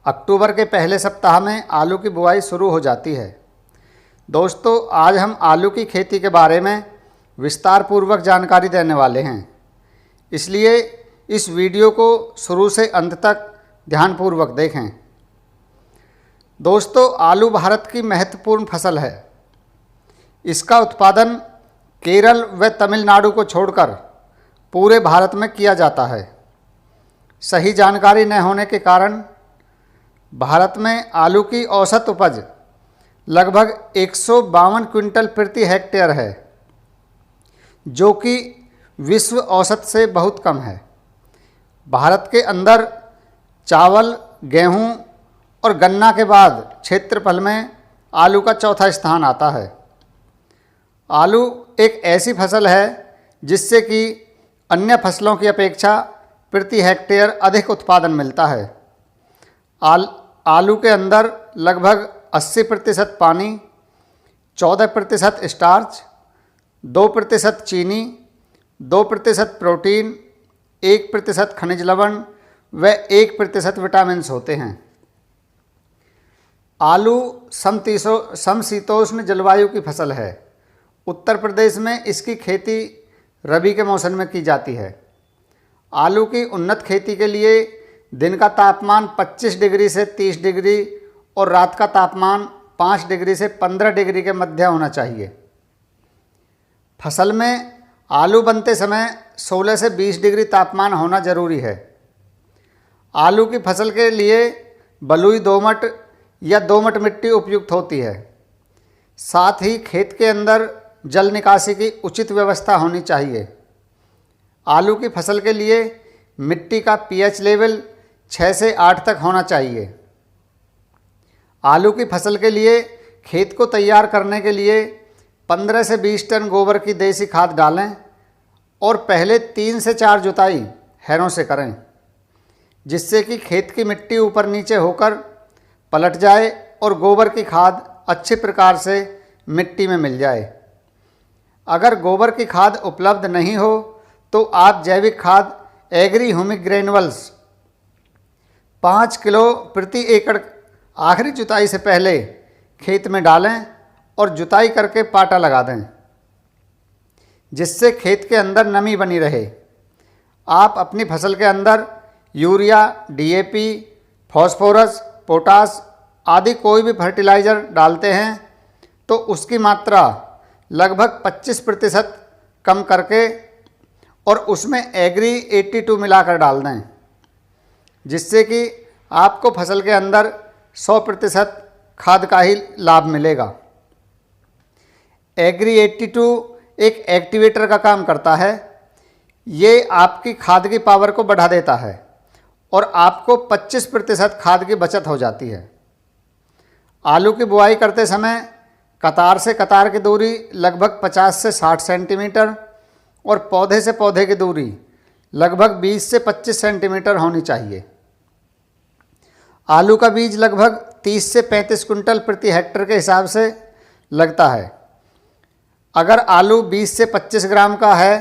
अक्टूबर के पहले सप्ताह में आलू की बुआई शुरू हो जाती है। दोस्तों, आज हम आलू की खेती के बारे में विस्तार पूर्वक जानकारी देने वाले हैं, इसलिए इस वीडियो को शुरू से अंत तक ध्यानपूर्वक देखें। दोस्तों, आलू भारत की महत्वपूर्ण फसल है। इसका उत्पादन केरल व तमिलनाडु को छोड़कर पूरे भारत में किया जाता है। सही जानकारी न होने के कारण भारत में आलू की औसत उपज लगभग 152 क्विंटल प्रति हेक्टेयर है, जो कि विश्व औसत से बहुत कम है। भारत के अंदर चावल, गेहूं और गन्ना के बाद क्षेत्रफल में आलू का चौथा स्थान आता है। आलू एक ऐसी फसल है जिससे कि अन्य फसलों की अपेक्षा प्रति हेक्टेयर अधिक उत्पादन मिलता है। आलू के अंदर लगभग 80% पानी, 14% स्टार्च, 2% चीनी, 2% प्रोटीन, 1% खनिज लवण व 1% विटामिन्स होते हैं। आलू समशीतोष्ण जलवायु की फसल है। उत्तर प्रदेश में इसकी खेती रबी के मौसम में की जाती है। आलू की उन्नत खेती के लिए दिन का तापमान 25 डिग्री से 30 डिग्री और रात का तापमान 5 डिग्री से 15 डिग्री के मध्य होना चाहिए। फसल में आलू बनते समय 16 से 20 डिग्री तापमान होना जरूरी है। आलू की फसल के लिए बलुई दोमट या दोमट मिट्टी उपयुक्त होती है। साथ ही खेत के अंदर जल निकासी की उचित व्यवस्था होनी चाहिए। आलू की फसल के लिए मिट्टी का पीएच लेवल 6 से 8 तक होना चाहिए। आलू की फसल के लिए खेत को तैयार करने के लिए 15 से 20 टन गोबर की देसी खाद डालें और पहले 3 से 4 जुताई हैरों से करें, जिससे कि खेत की मिट्टी ऊपर नीचे होकर पलट जाए और गोबर की खाद अच्छे प्रकार से मिट्टी में मिल जाए। अगर गोबर की खाद उपलब्ध नहीं हो तो आप जैविक खाद एग्री ह्यूमिक ग्रेन्युल्स 5 किलो प्रति एकड़ आखिरी जुताई से पहले खेत में डालें और जुताई करके पाटा लगा दें, जिससे खेत के अंदर नमी बनी रहे। आप अपनी फसल के अंदर यूरिया, डीएपी, फास्फोरस, पोटास आदि कोई भी फर्टिलाइज़र डालते हैं तो उसकी मात्रा लगभग 25% कम करके और उसमें एग्री 82 मिलाकर डाल दें, जिससे कि आपको फसल के अंदर 100% खाद का ही लाभ मिलेगा। एग्री 82 एक एक्टिवेटर का काम करता है। ये आपकी खाद की पावर को बढ़ा देता है और आपको 25% खाद की बचत हो जाती है। आलू की बुआई करते समय कतार से कतार की दूरी लगभग 50 से 60 सेंटीमीटर और पौधे से पौधे की दूरी लगभग 20 से 25 सेंटीमीटर होनी चाहिए। आलू का बीज लगभग 30 से 35 कुंटल प्रति हेक्टेयर के हिसाब से लगता है। अगर आलू 20 से 25 ग्राम का है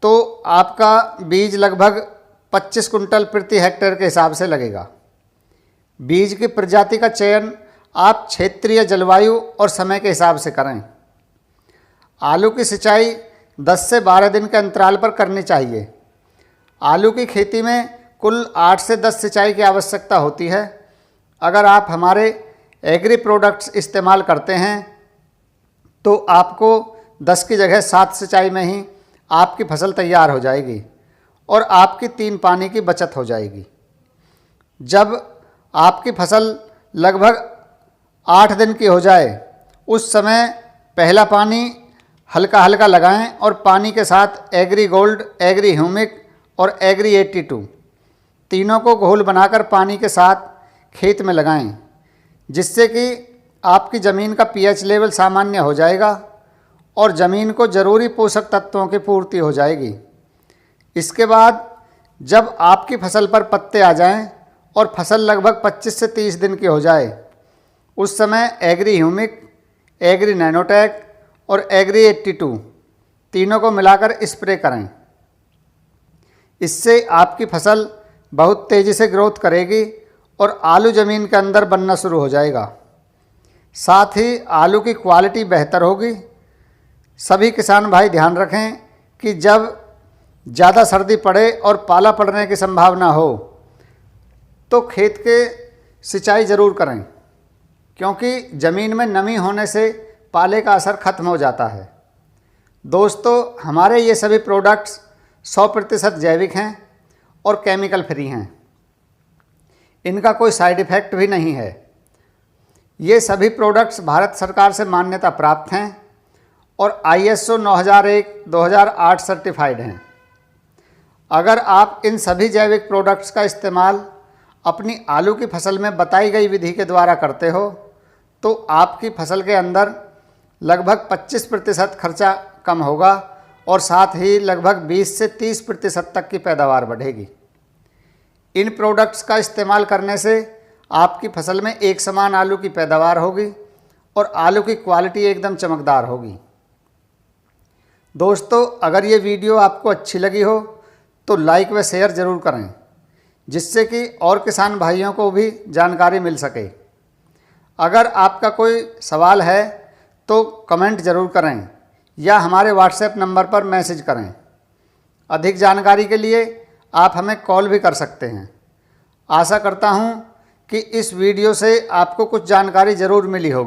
तो आपका बीज लगभग 25 कुंटल प्रति हेक्टेयर के हिसाब से लगेगा। बीज की प्रजाति का चयन आप क्षेत्रीय जलवायु और समय के हिसाब से करें। आलू की सिंचाई 10 से 12 दिन के अंतराल पर करनी चाहिए। आलू की खेती में कुल 8 से 10 सिंचाई की आवश्यकता होती है। अगर आप हमारे एग्री प्रोडक्ट्स इस्तेमाल करते हैं तो आपको 10 की जगह 7 सिंचाई में ही आपकी फसल तैयार हो जाएगी और आपकी 3 पानी की बचत हो जाएगी। जब आपकी फसल लगभग 8 दिन की हो जाए उस समय पहला पानी हल्का हल्का लगाएं और पानी के साथ एग्री गोल्ड, एग्री ह्यूमिक और एग्री 82 तीनों को घोल बनाकर पानी के साथ खेत में लगाएं, जिससे कि आपकी ज़मीन का पीएच लेवल सामान्य हो जाएगा और ज़मीन को ज़रूरी पोषक तत्वों की पूर्ति हो जाएगी। इसके बाद जब आपकी फसल पर पत्ते आ जाएं और फसल लगभग 25 से 30 दिन की हो जाए उस समय एग्री ह्यूमिक, एग्री नैनोटेक और एग्री 82 तीनों को मिलाकर स्प्रे करें। इससे आपकी फसल बहुत तेज़ी से ग्रोथ करेगी और आलू ज़मीन के अंदर बनना शुरू हो जाएगा। साथ ही आलू की क्वालिटी बेहतर होगी। सभी किसान भाई ध्यान रखें कि जब ज़्यादा सर्दी पड़े और पाला पड़ने की संभावना हो तो खेत के सिंचाई ज़रूर करें, क्योंकि ज़मीन में नमी होने से पाले का असर खत्म हो जाता है। दोस्तों, हमारे ये सभी प्रोडक्ट्स 100% जैविक हैं और केमिकल फ्री हैं। इनका कोई साइड इफ़ेक्ट भी नहीं है। ये सभी प्रोडक्ट्स भारत सरकार से मान्यता प्राप्त हैं और ISO 9001-2008 सर्टिफाइड हैं। अगर आप इन सभी जैविक प्रोडक्ट्स का इस्तेमाल अपनी आलू की फसल में बताई गई विधि के द्वारा करते हो तो आपकी फसल के अंदर लगभग 25% खर्चा कम होगा और साथ ही लगभग 20 से 30% तक की पैदावार बढ़ेगी। इन प्रोडक्ट्स का इस्तेमाल करने से आपकी फसल में एक समान आलू की पैदावार होगी और आलू की क्वालिटी एकदम चमकदार होगी। दोस्तों, अगर ये वीडियो आपको अच्छी लगी हो तो लाइक व शेयर ज़रूर करें, जिससे कि और किसान भाइयों को भी जानकारी मिल सके। अगर आपका कोई सवाल है तो कमेंट ज़रूर करें या हमारे व्हाट्सएप नंबर पर मैसेज करें। अधिक जानकारी के लिए आप हमें कॉल भी कर सकते हैं। आशा करता हूँ कि इस वीडियो से आपको कुछ जानकारी ज़रूर मिली होगी।